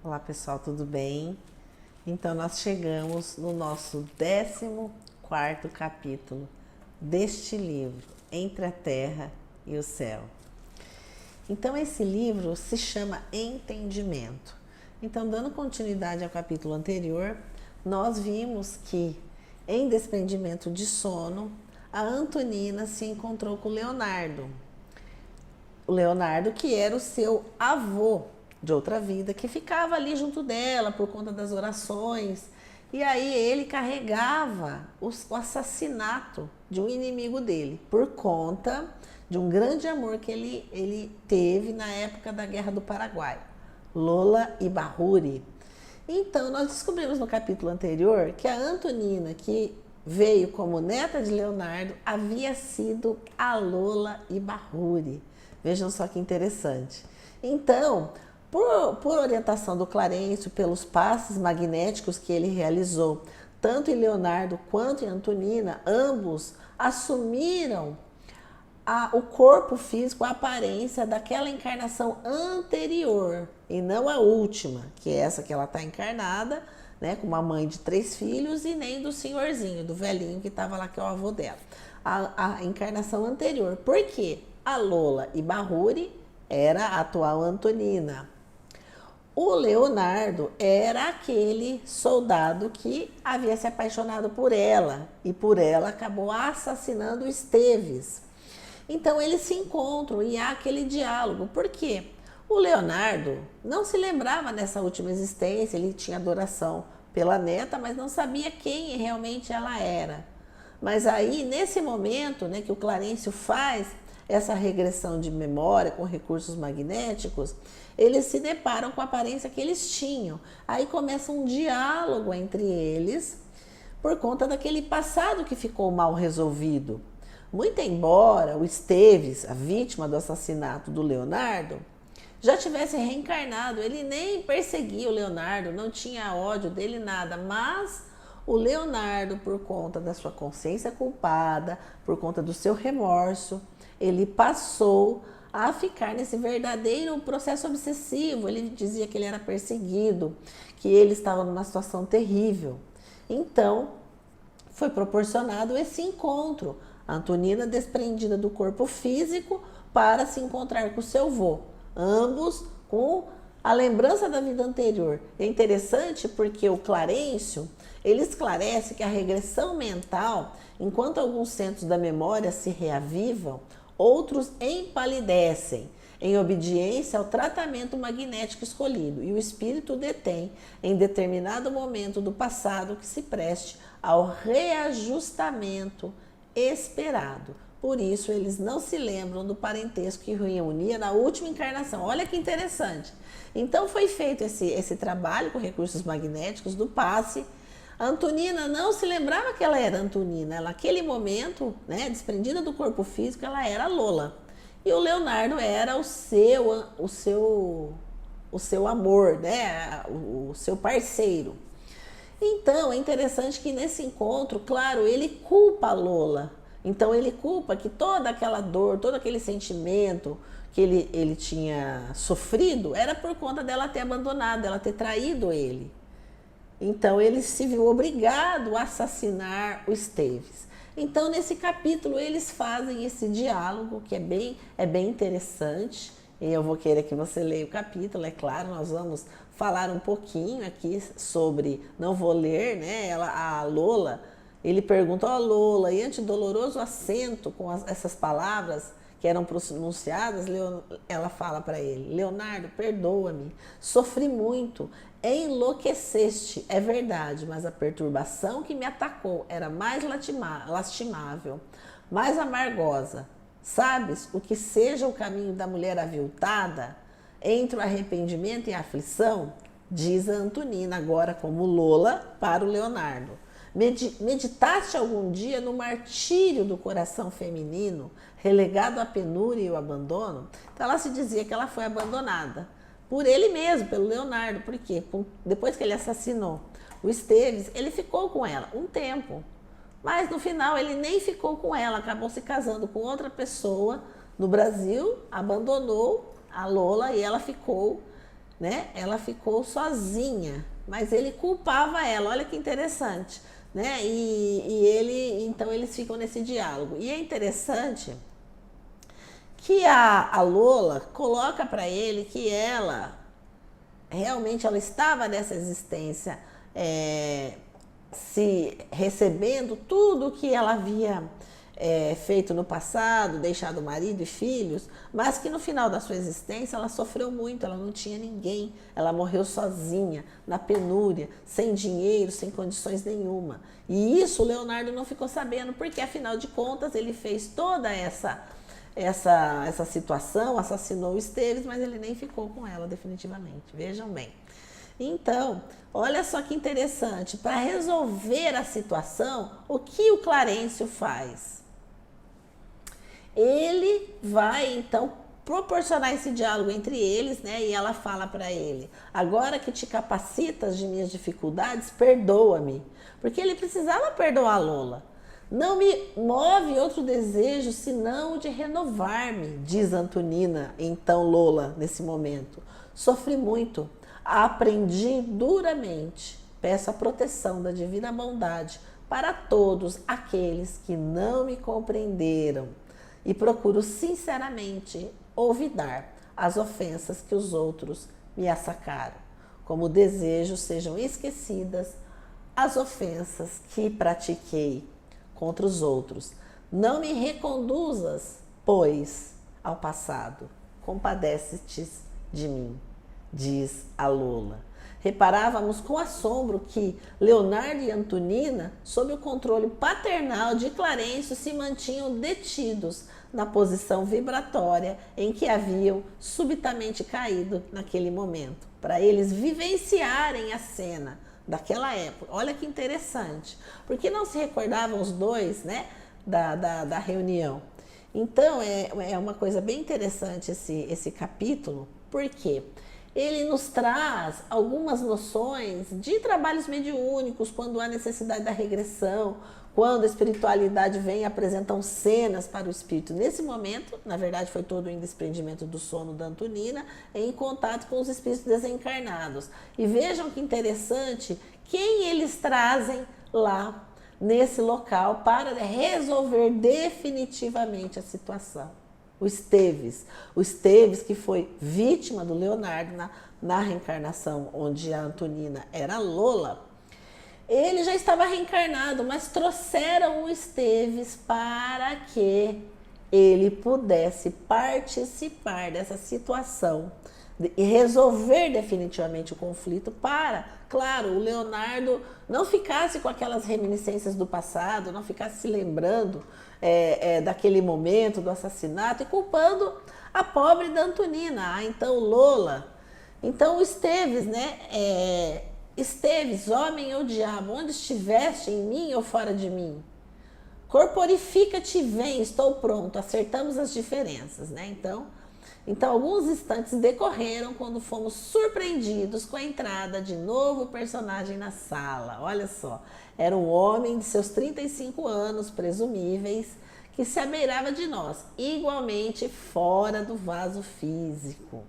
Olá pessoal, tudo bem? Então nós chegamos no nosso 14º capítulo deste livro, Entre a Terra e o Céu. Então esse livro se chama Entendimento. Então, dando continuidade ao capítulo anterior, nós vimos que em desprendimento de sono, a Antonina se encontrou com o Leonardo. O Leonardo, que era o seu avô de outra vida, que ficava ali junto dela por conta das orações. E aí ele carregava o assassinato de um inimigo dele, por conta de um grande amor que ele teve na época da Guerra do Paraguai, Lola Ibárruri. Então, nós descobrimos no capítulo anterior que a Antonina, que veio como neta de Leonardo, havia sido a Lola Ibárruri. Vejam só que interessante. Então, por orientação do Clarencio, pelos passes magnéticos que ele realizou, tanto em Leonardo quanto em Antonina, ambos assumiram o corpo físico, a aparência daquela encarnação anterior e não a última, que é essa que ela está encarnada, né, com uma mãe de 3 filhos, e nem do senhorzinho, do velhinho que estava lá, que é o avô dela. A encarnação anterior. Por quê? A Lola Ibárruri era a atual Antonina. O Leonardo era aquele soldado que havia se apaixonado por ela e por ela acabou assassinando o Esteves. Então eles se encontram e há aquele diálogo. Por quê? O Leonardo não se lembrava dessa última existência, ele tinha adoração pela neta, mas não sabia quem realmente ela era. Mas aí, nesse momento, né, que o Clarencio faz essa regressão de memória com recursos magnéticos, eles se deparam com a aparência que eles tinham. Aí começa um diálogo entre eles por conta daquele passado que ficou mal resolvido. Muito embora o Esteves, a vítima do assassinato do Leonardo, já tivesse reencarnado, ele nem perseguia o Leonardo, não tinha ódio dele, nada, mas o Leonardo, por conta da sua consciência culpada, por conta do seu remorso, ele passou a ficar nesse verdadeiro processo obsessivo. Ele dizia que ele era perseguido, que ele estava numa situação terrível. Então, foi proporcionado esse encontro. A Antonina desprendida do corpo físico para se encontrar com o seu avô, ambos com a lembrança da vida anterior. É interessante porque o Clarencio, ele esclarece que a regressão mental, enquanto alguns centros da memória se reavivam, outros empalidecem em obediência ao tratamento magnético escolhido, e o espírito detém em determinado momento do passado que se preste ao reajustamento esperado. Por isso, eles não se lembram do parentesco que reunia na última encarnação. Olha que interessante. Então, foi feito esse trabalho com recursos magnéticos do passe. A Antonina não se lembrava que ela era Antonina. Ela, naquele momento, né, desprendida do corpo físico, ela era Lola. E o Leonardo era o seu amor, né, o seu parceiro. Então, é interessante que nesse encontro, claro, ele culpa a Lola. Então, ele culpa que toda aquela dor, todo aquele sentimento que ele tinha sofrido era por conta dela ter abandonado, dela ter traído ele. Então, ele se viu obrigado a assassinar o Esteves. Então, nesse capítulo, eles fazem esse diálogo que é bem interessante. E eu vou querer que você leia o capítulo, é claro, nós vamos falar um pouquinho aqui sobre, não vou ler, né, a Lola, ele pergunta, ó Lola, e ante doloroso acento com essas palavras que eram pronunciadas, ela fala para ele, Leonardo, perdoa-me, sofri muito, enlouqueceste, é verdade, mas a perturbação que me atacou era mais lastimável, mais amargosa. Sabes o que seja o caminho da mulher aviltada entre o arrependimento e a aflição? Diz a Antonina, agora como Lola, para o Leonardo. Meditaste algum dia no martírio do coração feminino, relegado à penúria e ao abandono? Então ela se dizia que ela foi abandonada por ele mesmo, pelo Leonardo. Por quê? Depois que ele assassinou o Esteves, ele ficou com ela um tempo. Mas no final ele nem ficou com ela, acabou se casando com outra pessoa no Brasil, abandonou a Lola e ela ficou né? Ela ficou sozinha, mas ele culpava ela. Olha que interessante, né? Então eles ficam nesse diálogo. E é interessante que a Lola coloca para ele que ela realmente ela estava nessa existência, se recebendo tudo que ela havia feito no passado, deixado marido e filhos, mas que no final da sua existência ela sofreu muito, ela não tinha ninguém, ela morreu sozinha, na penúria, sem dinheiro, sem condições nenhuma. E isso o Leonardo não ficou sabendo, porque afinal de contas ele fez toda essa situação, assassinou o Esteves, mas ele nem ficou com ela definitivamente. Vejam bem. Então, olha só que interessante, para resolver a situação, o que o Clarencio faz? Ele vai, então, proporcionar esse diálogo entre eles, né? E ela fala para ele, agora que te capacitas de minhas dificuldades, perdoa-me. Porque ele precisava perdoar a Lola. Não me move outro desejo senão o de renovar-me, diz Antonina, então Lola, nesse momento. Sofri muito, aprendi duramente, peço a proteção da divina bondade para todos aqueles que não me compreenderam e procuro sinceramente olvidar as ofensas que os outros me assacaram, como desejo sejam esquecidas as ofensas que pratiquei contra os outros. Não me reconduzas, pois, ao passado. Compadece-te de mim, diz a Lola. Reparávamos com assombro que Leonardo e Antonina, sob o controle paternal de Clarencio, se mantinham detidos na posição vibratória em que haviam subitamente caído naquele momento, para eles vivenciarem a cena daquela época. Olha que interessante, porque não se recordavam os dois, né, da reunião. Então é uma coisa bem interessante esse capítulo, porque ele nos traz algumas noções de trabalhos mediúnicos, quando há necessidade da regressão, quando a espiritualidade vem e apresentam cenas para o espírito. Nesse momento, na verdade, foi todo o desprendimento do sono da Antonina em contato com os espíritos desencarnados. E vejam que interessante quem eles trazem lá nesse local para resolver definitivamente a situação. O Esteves que foi vítima do Leonardo na reencarnação, onde a Antonina era Lola. Ele já estava reencarnado, mas trouxeram o Esteves para que ele pudesse participar dessa situação e resolver definitivamente o conflito para, claro, o Leonardo não ficasse com aquelas reminiscências do passado, não ficasse se lembrando daquele momento do assassinato e culpando a pobre da Antonina, então Lola. Então o Esteves, né? Esteves, homem ou diabo, onde estiveste, em mim ou fora de mim? Corporifica-te, vem, estou pronto, acertamos as diferenças, né? Então, alguns instantes decorreram quando fomos surpreendidos com a entrada de novo personagem na sala. Olha só, era um homem de seus 35 anos, presumíveis, que se abeirava de nós, igualmente fora do vaso físico.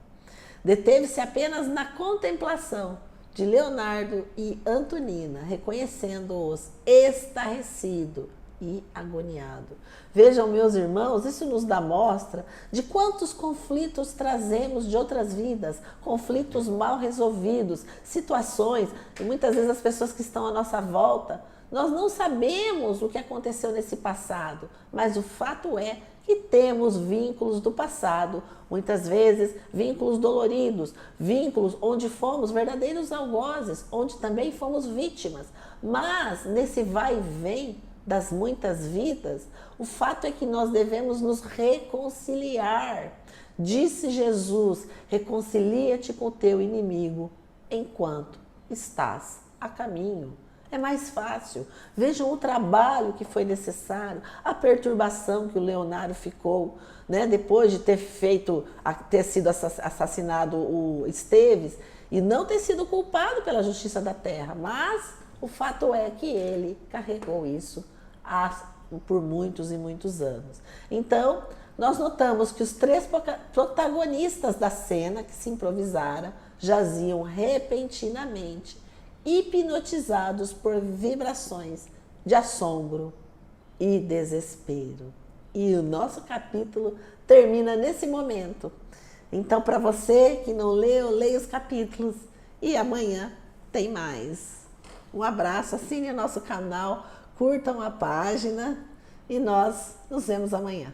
Deteve-se apenas na contemplação de Leonardo e Antonina, reconhecendo-os estarrecido e agoniado. Vejam, meus irmãos, isso nos dá mostra de quantos conflitos trazemos de outras vidas, conflitos mal resolvidos, situações, e muitas vezes as pessoas que estão à nossa volta, nós não sabemos o que aconteceu nesse passado, mas o fato é que temos vínculos do passado, muitas vezes vínculos doloridos, vínculos onde fomos verdadeiros algozes, onde também fomos vítimas, mas nesse vai e vem das muitas vidas, o fato é que nós devemos nos reconciliar. Disse Jesus, reconcilia-te com o teu inimigo enquanto estás a caminho. É mais fácil. Vejam o trabalho que foi necessário, a perturbação que o Leonardo ficou, né, depois de ter sido assassinado o Esteves e não ter sido culpado pela justiça da terra, mas o fato é que ele carregou isso por muitos e muitos anos. Então, nós notamos que os três protagonistas da cena que se improvisaram jaziam repentinamente, hipnotizados por vibrações de assombro e desespero. E o nosso capítulo termina nesse momento. Então, para você que não leu, leia os capítulos. E amanhã tem mais. Um abraço, assine o nosso canal, curtam a página e nós nos vemos amanhã.